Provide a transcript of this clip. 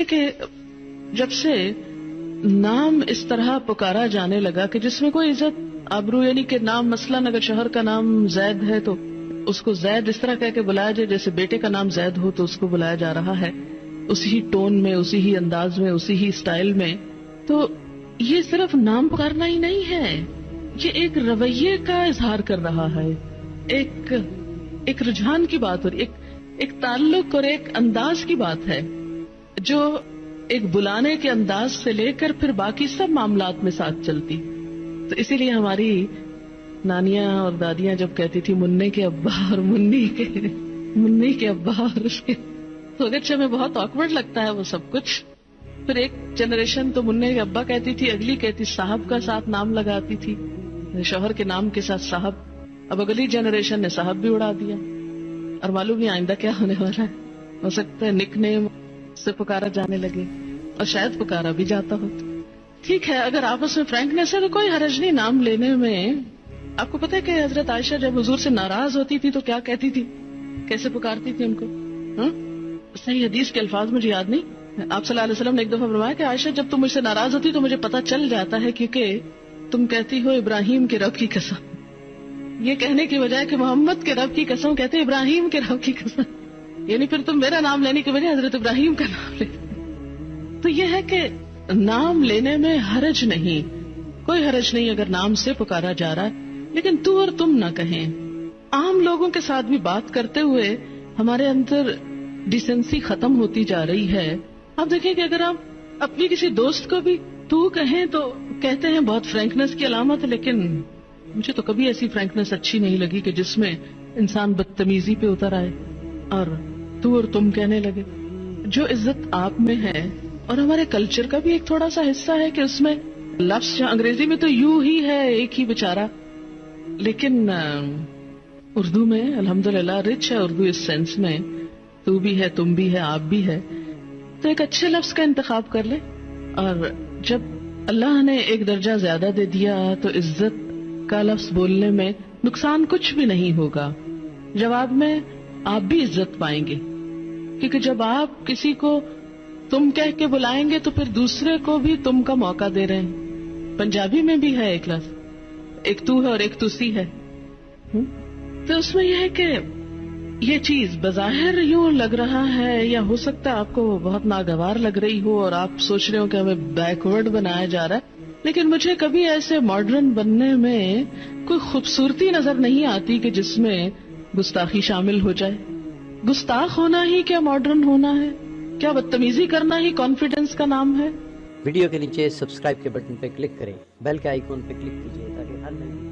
کہ جب سے نام اس طرح پکارا جانے لگا کہ جس میں کوئی عزت آبرو، یعنی کہ نام مثلاً اگر شوہر کا نام زید ہے تو اس کو زید اس طرح کہہ کے بلایا جائے جیسے بیٹے کا نام زید ہو تو اس کو بلایا جا رہا ہے، اسی ہی ٹون میں، اسی ہی انداز میں، اسی ہی اسٹائل میں. تو یہ صرف نام پکارنا ہی نہیں ہے، یہ ایک رویے کا اظہار کر رہا ہے، ایک رجحان کی بات اور ایک تعلق اور ایک انداز کی بات ہے جو ایک بلانے کے انداز سے لے کر پھر باقی سب معاملات میں ساتھ چلتی. تو اسی لیے ہماری نانیاں اور دادیاں جب کہتی تھی مننے کے ابا اور منی کے ابا اور اس کے، تو اگرچہ میں بہت آکورڈ لگتا ہے وہ سب کچھ. پھر ایک جنریشن تو مننے کے ابا کہتی تھی، اگلی کہتی صاحب کا ساتھ نام لگاتی تھی، شوہر کے نام کے ساتھ صاحب. اب اگلی جنریشن نے صاحب بھی اڑا دیا، اور معلوم نہیں آئندہ کیا ہونے والا ہے. ہو سکتا ہے نک نیم سے پکارا جانے لگے اور شاید پکارا بھی جاتا ہو. ٹھیک ہے، اگر آپس میں فرینکنیس ہے تو کوئی حرج نہیں نام لینے میں. آپ کو پتہ ہے کہ حضرت عائشہ جب حضور سے ناراض ہوتی تھی تو کیا کہتی تھی، کیسے پکارتی تھی ان کو؟ صحیح حدیث کے الفاظ مجھے یاد نہیں. آپ صلی اللہ علیہ وسلم نے ایک دفعہ فرمایا کہ عائشہ جب تم مجھ سے ناراض ہوتی تو مجھے پتہ چل جاتا ہے کیونکہ تم کہتی ہو ابراہیم کے رب کی قسم. یہ کہنے کی بجائے کہ محمد کے رب کی قسم کہتے ابراہیم کے رب کی قسم، یعنی پھر تم میرا نام لینے کی بجائے حضرت ابراہیم کا نام لیتے. تو یہ ہے کہ نام لینے میں حرج نہیں، کوئی حرج نہیں اگر نام سے پکارا جا رہا ہے، لیکن تو اور تم نہ کہیں. عام لوگوں کے ساتھ بھی بات کرتے ہوئے ہمارے اندر ڈیسنسی ختم ہوتی جا رہی ہے. آپ دیکھیں کہ اگر آپ اپنی کسی دوست کو بھی تو کہیں تو کہتے ہیں بہت فرینکنیس کی علامت ہے، لیکن مجھے تو کبھی ایسی فرینکنیس اچھی نہیں لگی کہ جس میں انسان بدتمیزی پہ اتر آئے اور تو اور تم کہنے لگے. جو عزت آپ میں ہے اور ہمارے کلچر کا بھی ایک تھوڑا سا حصہ ہے کہ اس میں لفظ انگریزی میں تو یو ہی ہے ایک ہی بیچارہ، لیکن اردو میں الحمدللہ رچ ہے اردو اس سینس میں، تو بھی ہے، تم بھی ہے، آپ بھی ہے. تو ایک اچھے لفظ کا انتخاب کر لے، اور جب اللہ نے ایک درجہ زیادہ دے دیا تو عزت کا لفظ بولنے میں نقصان کچھ بھی نہیں ہوگا. جواب میں آپ بھی عزت پائیں گے، کیونکہ جب آپ کسی کو تم کہہ کے بلائیں گے تو پھر دوسرے کو بھی تم کا موقع دے رہے ہیں. پنجابی میں بھی ہے ایک لفظ، ایک تو ہے اور ایک تسی ہے. تو اس میں یہ ہے کہ یہ چیز بظاہر یوں لگ رہا ہے، یا ہو سکتا ہے آپ کو بہت ناگوار لگ رہی ہو اور آپ سوچ رہے ہو کہ ہمیں بیکورڈ بنایا جا رہا ہے، لیکن مجھے کبھی ایسے ماڈرن بننے میں کوئی خوبصورتی نظر نہیں آتی کہ جس میں گستاخی شامل ہو جائے. گستاخ ہونا ہی کیا ماڈرن ہونا ہے؟ کیا بدتمیزی کرنا ہی کانفیڈنس کا نام ہے؟ ویڈیو کے نیچے سبسکرائب کے بٹن پہ کلک کریں، بیل کے آئیکن پہ کلک کیجیے تاکہ ہر نئی